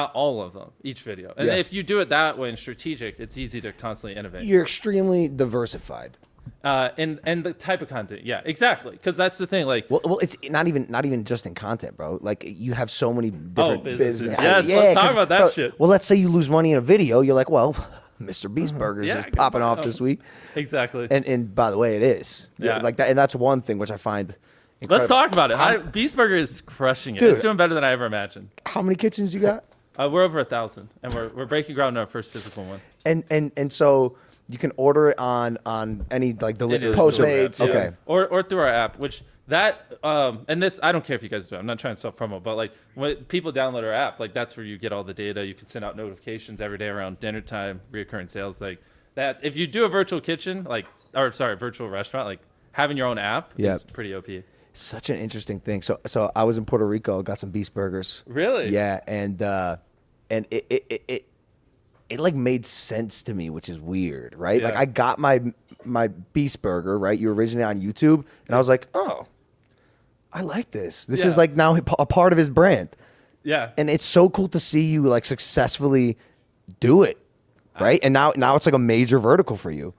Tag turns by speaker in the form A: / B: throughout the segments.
A: Not all of them, each video. And if you do it that way and strategic, it's easy to constantly innovate.
B: You're extremely diversified.
A: And the type of content, yeah, exactly, because that's the thing. Like,
B: well, it's not even just in content, bro. Like, you have so many different
A: businesses.
B: businesses.
A: Yes, let's talk about that shit.
B: Well, let's say you lose money in a video, you're like, well, MrBeast's Burgers is popping off this week.
A: Exactly.
B: And by the way, it is.
A: Yeah.
B: Like that, and that's one thing which I find incredible.
A: Let's talk about it. Beast Burger is crushing it.
B: Dude,
A: it's doing better than I ever imagined.
B: How many kitchens you got?
A: We're over 1,000, and we're breaking ground on our first physical one.
B: And so you can order it on any like delivery
A: Postmates,
B: okay,
A: or through our app, which that and this, I don't care if you guys do it. I'm not trying to self promo, but like when people download our app, like that's where you get all the data. You can send out notifications every day around dinner time, reoccurring sales like that. If you do a virtual kitchen, virtual restaurant, like having your own app is pretty OP.
B: Such an interesting thing. So I was in Puerto Rico, got some Beast Burgers.
A: Really?
B: Yeah, and it like made sense to me, which is weird, right?
A: Yeah.
B: Like I got my Beast Burger, right? You originally on YouTube, and I was like, oh, I like this. This is like now a part of his brand.
A: Yeah.
B: And it's so cool to see you like successfully do it, right? And now it's like a major vertical for you.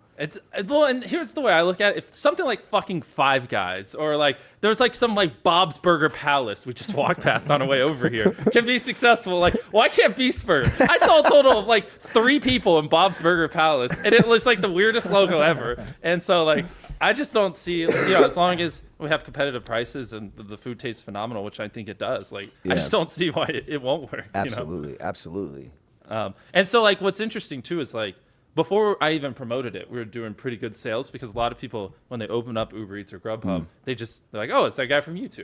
A: Well, and here's the way I look at it. If something like fucking Five Guys or like there's like some like Bob's Burger Palace we just walked past on our way over here can be successful, like why can't Beast Burger? I saw a total of like 3 people in Bob's Burger Palace, and it looks like the weirdest logo ever. And so like I just don't see, as long as we have competitive prices and the food tastes phenomenal, which I think it does. Like I just don't see why it won't work.
B: Absolutely, absolutely.
A: And so like what's interesting too is like, before I even promoted it, we were doing pretty good sales because a lot of people, when they open up Uber Eats or Grubhub, they're like, oh, it's that guy from YouTube.